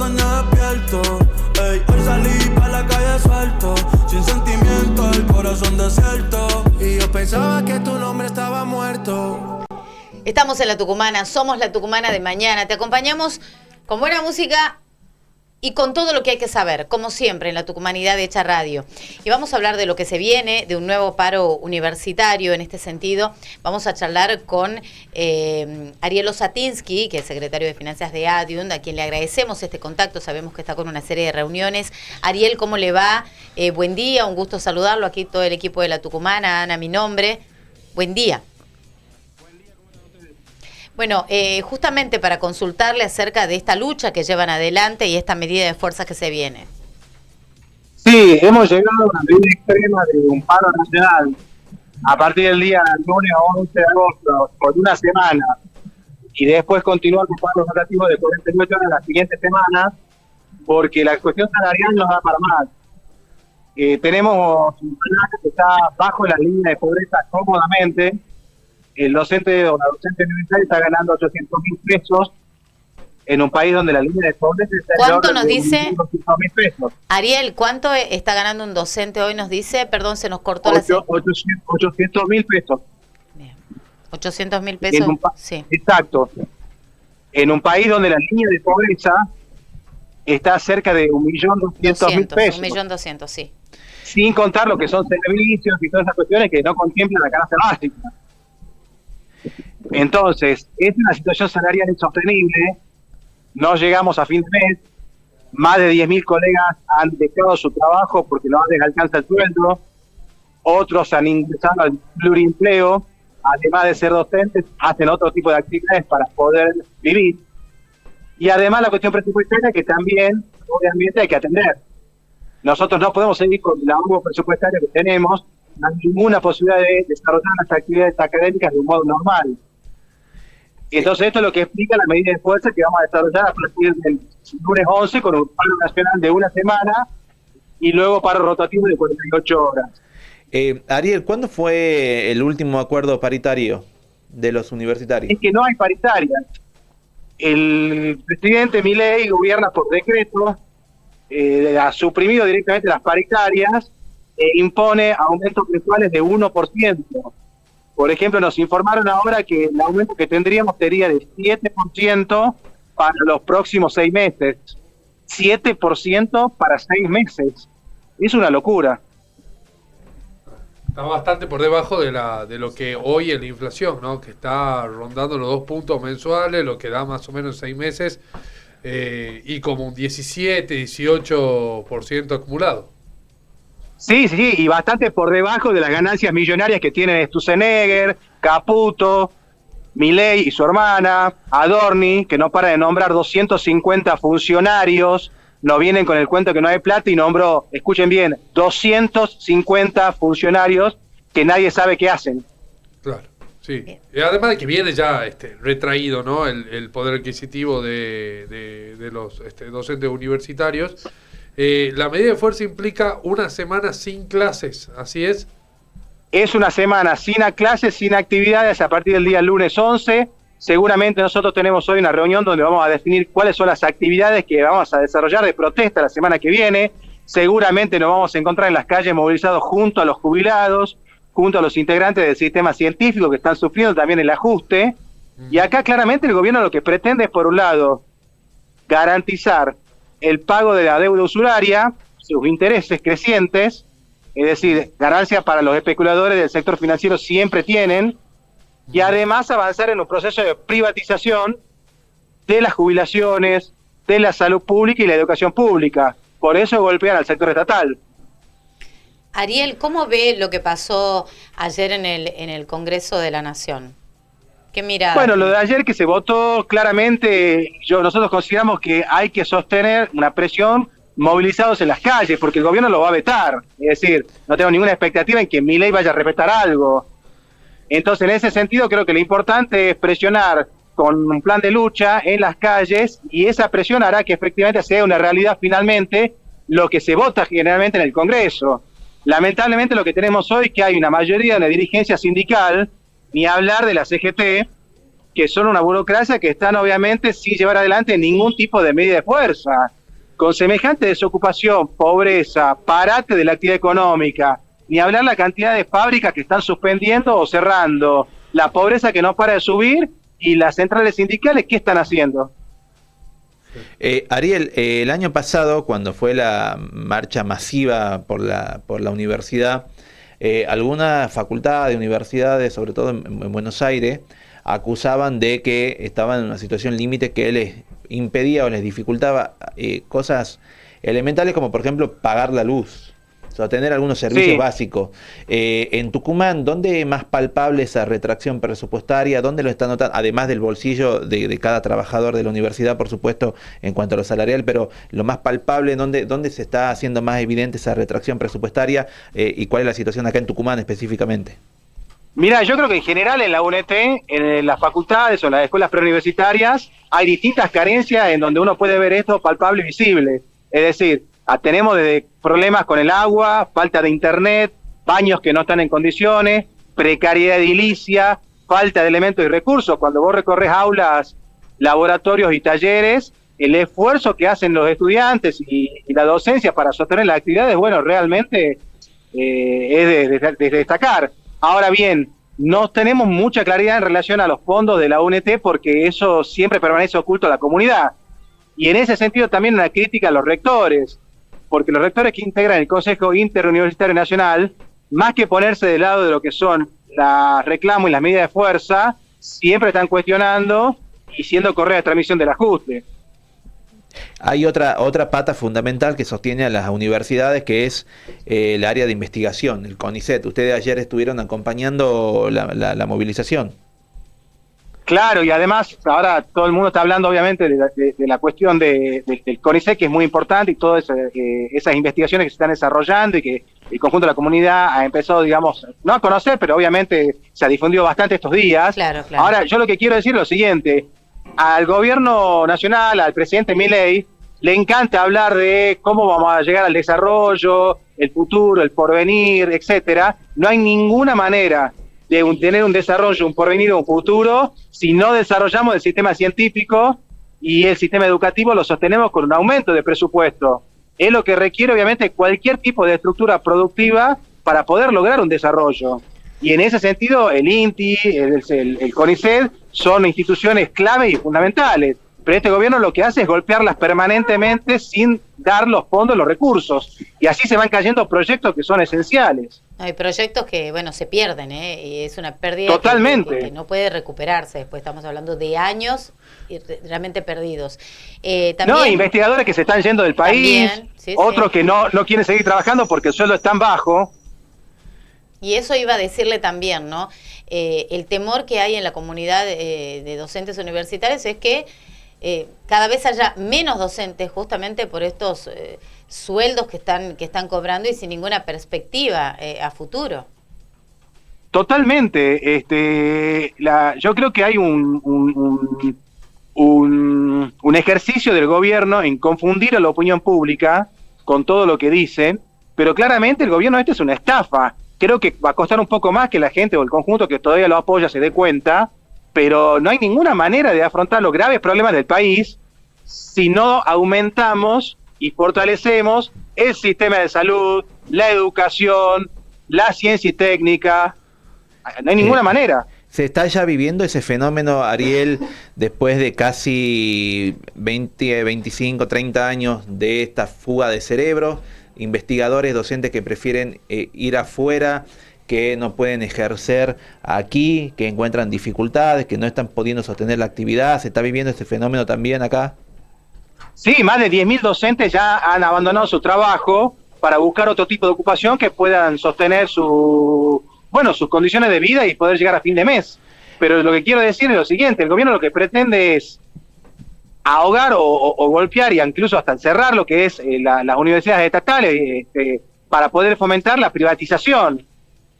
sueño despierto. Ey, hoy salí pa' la calle suelto, sin sentimiento, el corazón desierto. Y yo pensaba que tu nombre estaba muerto. Estamos en La Tucumana, somos La Tucumana de mañana. Te acompañamos con buena música y con todo lo que hay que saber, como siempre, en La Tucumanidad Hecha Radio. Y vamos a hablar de lo que se viene, de un nuevo paro universitario. En este sentido, vamos a charlar con Ariel Osatinsky, que es secretario de Finanzas de ADIUN, a quien le agradecemos este contacto. Sabemos que está con una serie de reuniones. Ariel, ¿cómo le va? Buen día, un gusto saludarlo. Aquí todo el equipo de La Tucumana, Ana, mi nombre. Buen día. Bueno, justamente para consultarle acerca de esta lucha que llevan adelante y esta medida de fuerza que se viene. Sí, hemos llegado a una medida extrema de un paro nacional a partir del día lunes 11 de agosto, por una semana, y después continuar con paros rotativos de 48 horas la siguiente semana, porque la cuestión salarial nos da para más. Tenemos un salario que está bajo la línea de pobreza cómodamente. El docente o la docente universitaria está ganando 800.000 pesos en un país donde la línea de pobreza está en ¿Cuánto nos dice? 200.000 pesos. Ariel, ¿cuánto está ganando un docente hoy? Nos dice, perdón, se nos cortó la... 800.000 pesos. Bien. 800.000 pesos, sí. Exacto. En un país donde la línea de pobreza está cerca de 1.200.000 pesos. 1.200.000, sí. Sin contar lo que son servicios y todas esas cuestiones que no contemplan la canasta básica. Entonces, es una situación salarial insostenible. No llegamos a fin de mes. Más de 10.000 colegas han dejado su trabajo porque no les alcanza el sueldo. Otros han ingresado al pluriempleo. Además de ser docentes, hacen otro tipo de actividades para poder vivir. Y además la cuestión presupuestaria que también, obviamente, hay que atender. Nosotros no podemos seguir con la humo presupuestaria que tenemos. No hay ninguna posibilidad de desarrollar las actividades académicas de un modo normal. Entonces esto es lo que explica la medida de fuerza que vamos a desarrollar a partir del lunes 11 con un paro nacional de una semana y luego paro rotativo de 48 horas. Ariel, ¿cuándo fue el último acuerdo paritario de los universitarios? Es que no hay paritaria. El presidente Milei gobierna por decreto, ha suprimido directamente las paritarias e impone aumentos mensuales de 1%. Por ejemplo, nos informaron ahora que el aumento que tendríamos sería de 7% para los próximos 6 meses. 7% para 6 meses. Es una locura. Está bastante por debajo de lo que hoy es la inflación, ¿no? Que está rondando los 2 puntos mensuales, lo que da más o menos 6 meses, y como un 17-18% acumulado. Sí, y bastante por debajo de las ganancias millonarias que tienen Sturzenegger, Caputo, Milei y su hermana, Adorni, que no para de nombrar 250 funcionarios. No vienen con el cuento que no hay plata y nombró, escuchen bien, 250 funcionarios que nadie sabe qué hacen. Claro, sí. Y además de que viene ya retraído, ¿no? El poder adquisitivo de los docentes universitarios. La medida de fuerza implica una semana sin clases, ¿así es? Es una semana sin clases, sin actividades a partir del día lunes 11. Seguramente nosotros tenemos hoy una reunión donde vamos a definir cuáles son las actividades que vamos a desarrollar de protesta la semana que viene. Seguramente nos vamos a encontrar en las calles movilizados junto a los jubilados, junto a los integrantes del sistema científico que están sufriendo también el ajuste. Y acá claramente el gobierno lo que pretende es, por un lado, garantizar el pago de la deuda usuraria, sus intereses crecientes, es decir, ganancias para los especuladores del sector financiero siempre tienen, y además avanzar en un proceso de privatización de las jubilaciones, de la salud pública y la educación pública. Por eso golpean al sector estatal. Ariel, ¿cómo ve lo que pasó ayer en el Congreso de la Nación? ¿Qué mira? Bueno, lo de ayer que se votó claramente, nosotros consideramos que hay que sostener una presión movilizados en las calles, porque el gobierno lo va a vetar. Es decir, no tengo ninguna expectativa en que Milei vaya a respetar algo. Entonces, en ese sentido, creo que lo importante es presionar con un plan de lucha en las calles, y esa presión hará que efectivamente sea una realidad finalmente lo que se vota generalmente en el Congreso. Lamentablemente lo que tenemos hoy es que hay una mayoría de la dirigencia sindical, ni hablar de la CGT, que son una burocracia que están obviamente sin llevar adelante ningún tipo de medida de fuerza. Con semejante desocupación, pobreza, parate de la actividad económica, ni hablar la cantidad de fábricas que están suspendiendo o cerrando, la pobreza que no para de subir y las centrales sindicales, ¿qué están haciendo? Ariel, el año pasado, cuando fue la marcha masiva por la universidad, algunas facultades, universidades, sobre todo en Buenos Aires, acusaban de que estaban en una situación límite que les impedía o les dificultaba cosas elementales como por ejemplo pagar la luz, sostener algunos servicios básicos. En Tucumán, ¿dónde es más palpable esa retracción presupuestaria? ¿Dónde lo está notando? Además del bolsillo de cada trabajador de la universidad, por supuesto, en cuanto a lo salarial, pero lo más palpable, ¿dónde se está haciendo más evidente esa retracción presupuestaria y cuál es la situación acá en Tucumán específicamente? Mira, yo creo que en general en la UNT, en las facultades o en las escuelas preuniversitarias, hay distintas carencias en donde uno puede ver esto palpable y visible. Es decir, tenemos desde problemas con el agua, falta de internet, baños que no están en condiciones, precariedad edilicia, falta de elementos y recursos. Cuando vos recorres aulas, laboratorios y talleres, el esfuerzo que hacen los estudiantes y la docencia para sostener las actividades, bueno, realmente es de destacar. Ahora bien, no tenemos mucha claridad en relación a los fondos de la UNT porque eso siempre permanece oculto a la comunidad. Y en ese sentido también una crítica a los rectores, porque los rectores que integran el Consejo Interuniversitario Nacional, más que ponerse del lado de lo que son los reclamos y las medidas de fuerza, siempre están cuestionando y siendo correa de transmisión del ajuste. Hay otra pata fundamental que sostiene a las universidades, que es el área de investigación, el CONICET. Ustedes ayer estuvieron acompañando la movilización. Claro, y además ahora todo el mundo está hablando obviamente de la cuestión del CONICET, que es muy importante, y todas esas investigaciones que se están desarrollando y que el conjunto de la comunidad ha empezado, digamos, no a conocer, pero obviamente se ha difundido bastante estos días. Claro. Ahora, yo lo que quiero decir es lo siguiente: al gobierno nacional, al presidente Milei, le encanta hablar de cómo vamos a llegar al desarrollo, el futuro, el porvenir, etcétera. No hay ninguna manera de tener un desarrollo, un porvenir o un futuro si no desarrollamos el sistema científico y el sistema educativo lo sostenemos con un aumento de presupuesto. Es lo que requiere obviamente cualquier tipo de estructura productiva para poder lograr un desarrollo. Y en ese sentido el INTI, el CONICET son instituciones clave y fundamentales. Pero este gobierno lo que hace es golpearlas permanentemente sin dar los fondos, los recursos. Y así se van cayendo proyectos que son esenciales. Hay proyectos que, bueno, se pierden, y es una pérdida totalmente que no puede recuperarse. Después estamos hablando de años realmente perdidos. También, no, investigadores que se están yendo del país, también, otros que no quieren seguir trabajando porque el sueldo es tan bajo. Y eso iba a decirle también, ¿no? El temor que hay en la comunidad de docentes universitarios es que cada vez haya menos docentes justamente por estos sueldos que están cobrando y sin ninguna perspectiva a futuro. Totalmente. Yo creo que hay un ejercicio del gobierno en confundir a la opinión pública con todo lo que dicen, pero claramente el gobierno es una estafa. Creo que va a costar un poco más que la gente o el conjunto que todavía lo apoya se dé cuenta, pero no hay ninguna manera de afrontar los graves problemas del país si no aumentamos y fortalecemos el sistema de salud, la educación, la ciencia y técnica. No hay ninguna manera. ¿Se está ya viviendo ese fenómeno, Ariel, después de casi 20, 25, 30 años de esta fuga de cerebros? Investigadores, docentes que prefieren ir afuera, que no pueden ejercer aquí, que encuentran dificultades, que no están pudiendo sostener la actividad. ¿Se está viviendo este fenómeno también acá? Sí, más de 10.000 docentes ya han abandonado su trabajo para buscar otro tipo de ocupación que puedan sostener sus condiciones de vida y poder llegar a fin de mes. Pero lo que quiero decir es lo siguiente: el gobierno lo que pretende es ahogar o golpear y incluso hasta cerrar lo que es las universidades estatales para poder fomentar la privatización.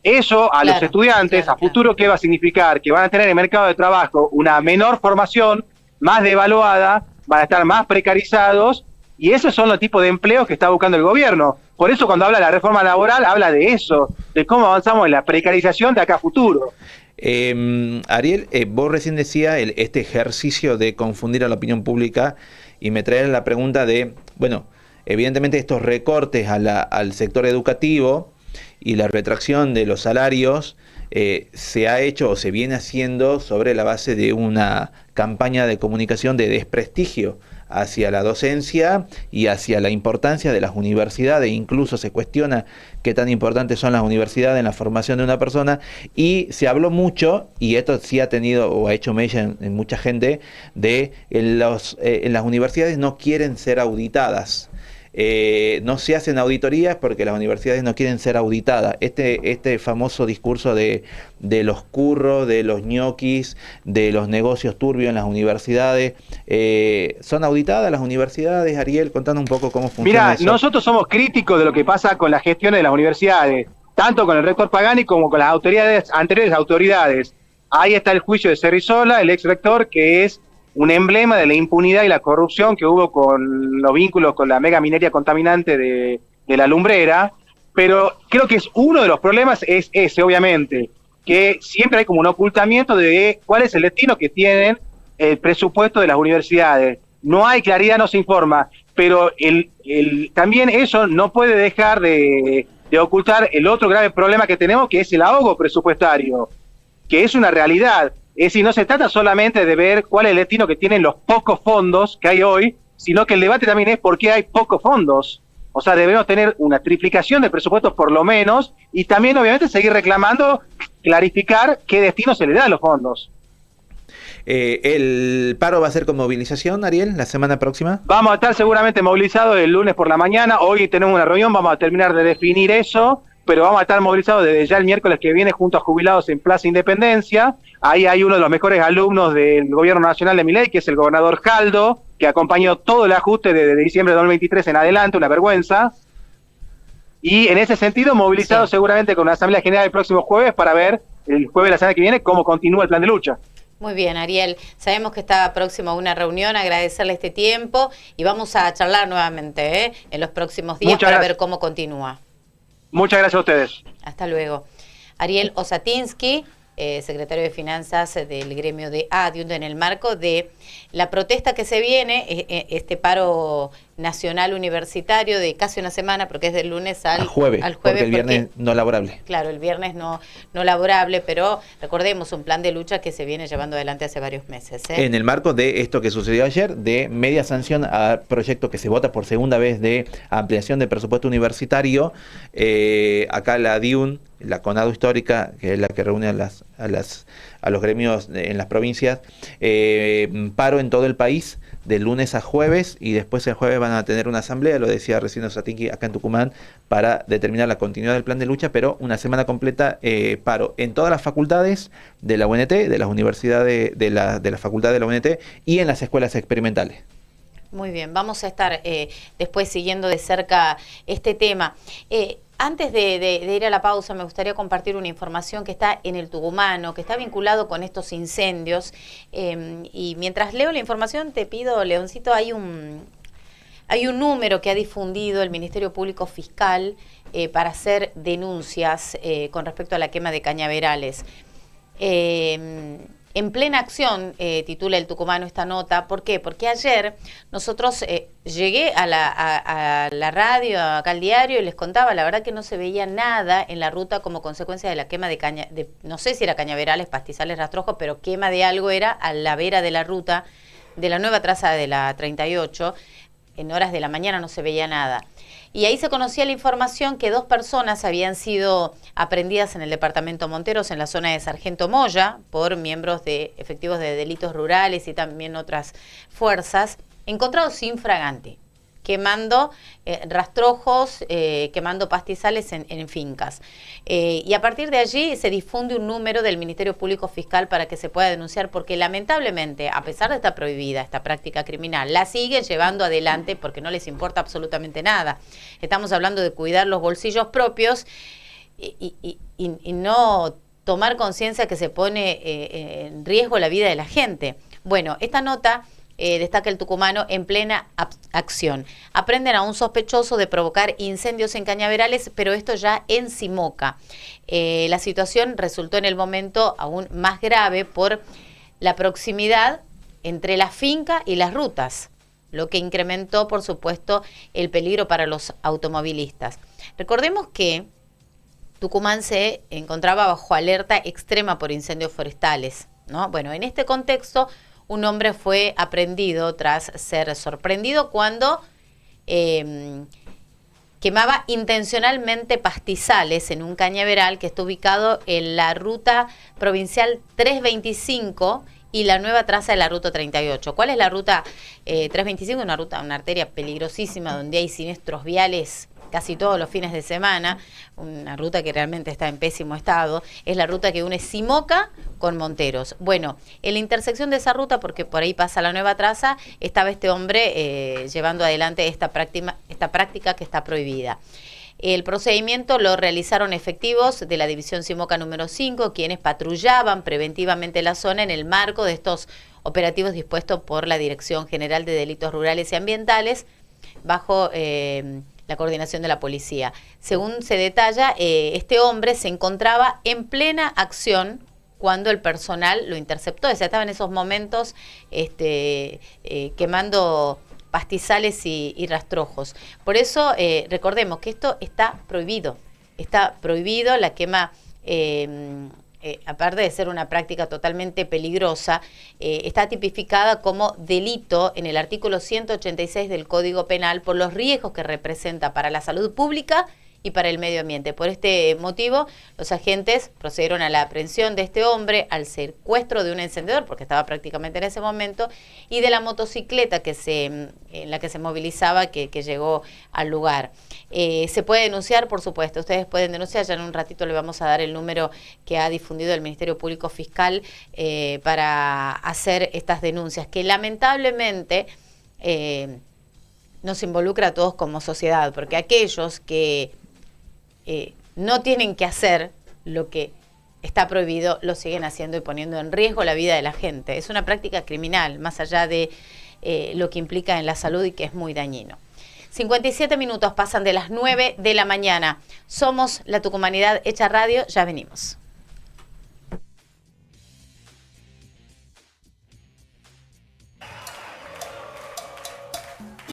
Eso a los estudiantes, a futuro, ¿qué va a significar? Que van a tener en el mercado de trabajo una menor formación, más devaluada, van a estar más precarizados, y esos son los tipos de empleos que está buscando el gobierno. Por eso cuando habla de la reforma laboral, habla de eso, de cómo avanzamos en la precarización de acá a futuro. Ariel, vos recién decías este ejercicio de confundir a la opinión pública y me trae la pregunta de, bueno, evidentemente estos recortes al sector educativo y la retracción de los salarios se ha hecho o se viene haciendo sobre la base de una campaña de comunicación de desprestigio hacia la docencia y hacia la importancia de las universidades. Incluso se cuestiona qué tan importantes son las universidades en la formación de una persona, y se habló mucho, y esto sí ha tenido o ha hecho mella en mucha gente, de en las universidades no quieren ser auditadas. No se hacen auditorías porque las universidades no quieren ser auditadas. Este famoso discurso de los curros, de los ñoquis, de los negocios turbios en las universidades, ¿son auditadas las universidades? Ariel, contanos un poco cómo funciona eso. Mira, nosotros somos críticos de lo que pasa con la gestión de las universidades, tanto con el rector Pagani como con las autoridades, anteriores autoridades. Ahí está el juicio de Cerrizola, el ex rector, que es un emblema de la impunidad y la corrupción que hubo con los vínculos con la mega minería contaminante de la lumbrera, pero creo que es uno de los problemas es ese, obviamente, que siempre hay como un ocultamiento de cuál es el destino que tienen el presupuesto de las universidades. No hay claridad, no se informa, pero también eso no puede dejar de ocultar el otro grave problema que tenemos, que es el ahogo presupuestario, que es una realidad. Es decir, no se trata solamente de ver cuál es el destino que tienen los pocos fondos que hay hoy, sino que el debate también es por qué hay pocos fondos. O sea, debemos tener una triplicación de presupuestos por lo menos, y también obviamente seguir reclamando, clarificar qué destino se le da a los fondos. ¿El paro va a ser con movilización, Ariel, la semana próxima? Vamos a estar seguramente movilizados el lunes por la mañana. Hoy tenemos una reunión, vamos a terminar de definir eso, pero vamos a estar movilizados desde ya el miércoles que viene junto a jubilados en Plaza Independencia. Ahí hay uno de los mejores alumnos del gobierno nacional de Milei, que es el gobernador Jaldo, que acompañó todo el ajuste desde diciembre de 2023 en adelante, una vergüenza. Y en ese sentido, movilizados seguramente con una asamblea general el próximo jueves para ver el jueves de la semana que viene cómo continúa el plan de lucha. Muy bien, Ariel. Sabemos que está próximo a una reunión, agradecerle este tiempo y vamos a charlar nuevamente en los próximos días para ver cómo continúa. Muchas gracias a ustedes. Hasta luego. Ariel Osatinsky, secretario de Finanzas del gremio de ADIUNT, en el marco de la protesta que se viene, este paro nacional universitario de casi una semana, porque es del lunes al jueves, porque el viernes no laborable. Claro, el viernes no laborable, pero recordemos un plan de lucha que se viene llevando adelante hace varios meses. En el marco de esto que sucedió ayer, de media sanción a proyecto que se vota por segunda vez de ampliación de presupuesto universitario, acá la DIUN, la CONADU histórica, que es la que reúne a los gremios en las provincias, paro en todo el país de lunes a jueves, y después el jueves van a tener una asamblea, lo decía recién Osatinsky, acá en Tucumán, para determinar la continuidad del plan de lucha, pero una semana completa paro en todas las facultades de la UNT, de las universidades, de la facultad de la UNT y en las escuelas experimentales. Muy bien, vamos a estar después siguiendo de cerca este tema. Antes de ir a la pausa, me gustaría compartir una información que está en el Tucumano, que está vinculado con estos incendios. Y mientras leo la información, te pido, Leoncito, hay un número que ha difundido el Ministerio Público Fiscal para hacer denuncias con respecto a la quema de cañaverales. En plena acción, titula el Tucumano esta nota. ¿Por qué? Porque ayer nosotros llegué a la radio, acá al diario, y les contaba, la verdad que no se veía nada en la ruta como consecuencia de la quema de no sé si era cañaverales, pastizales, rastrojos, pero quema de algo era a la vera de la ruta de la nueva traza de la 38. En horas de la mañana no se veía nada. Y ahí se conocía la información que 2 personas habían sido aprehendidas en el departamento Monteros, en la zona de Sargento Moya, por miembros de efectivos de delitos rurales y también otras fuerzas, encontrados infraganti, quemando rastrojos, quemando pastizales en fincas. Y a partir de allí se difunde un número del Ministerio Público Fiscal para que se pueda denunciar, porque lamentablemente, a pesar de estar prohibida esta práctica criminal, la siguen llevando adelante porque no les importa absolutamente nada. Estamos hablando de cuidar los bolsillos propios y no tomar conciencia que se pone en riesgo la vida de la gente. Bueno, esta nota destaca el tucumano, en plena acción. Aprenden a un sospechoso de provocar incendios en cañaverales, pero esto ya en Simoca. La situación resultó en el momento aún más grave por la proximidad entre la finca y las rutas, lo que incrementó, por supuesto, el peligro para los automovilistas. Recordemos que Tucumán se encontraba bajo alerta extrema por incendios forestales, ¿no? Bueno, en este contexto, un hombre fue aprehendido tras ser sorprendido cuando quemaba intencionalmente pastizales en un cañaveral que está ubicado en la ruta provincial 325 y la nueva traza de la ruta 38. ¿Cuál es la ruta 325? Una arteria peligrosísima donde hay siniestros viales casi todos los fines de semana, una ruta que realmente está en pésimo estado. Es la ruta que une Simoca con Monteros. Bueno, en la intersección de esa ruta, porque por ahí pasa la nueva traza, estaba este hombre llevando adelante esta práctica que está prohibida. El procedimiento lo realizaron efectivos de la División Simoca número 5, quienes patrullaban preventivamente la zona en el marco de estos operativos dispuestos por la Dirección General de Delitos Rurales y Ambientales, bajo la coordinación de la policía. Según se detalla, este hombre se encontraba en plena acción cuando el personal lo interceptó. O sea, estaba en esos momentos quemando pastizales y rastrojos. Por eso, recordemos que esto está prohibido. Está prohibido la quema, aparte de ser una práctica totalmente peligrosa, está tipificada como delito en el artículo 186 del Código Penal por los riesgos que representa para la salud pública y para el medio ambiente. Por este motivo, los agentes procedieron a la aprehensión de este hombre, al secuestro de un encendedor, porque estaba prácticamente en ese momento, y de la motocicleta en la que se movilizaba, que llegó al lugar. Se puede denunciar, por supuesto, ustedes pueden denunciar, ya en un ratito le vamos a dar el número que ha difundido el Ministerio Público Fiscal para hacer estas denuncias, que lamentablemente nos involucra a todos como sociedad, porque aquellos que no tienen que hacer lo que está prohibido, lo siguen haciendo y poniendo en riesgo la vida de la gente. Es una práctica criminal, más allá de lo que implica en la salud y que es muy dañino. 57 minutos pasan de las 9 de la mañana. Somos la Tucumanidad Hecha Radio, ya venimos.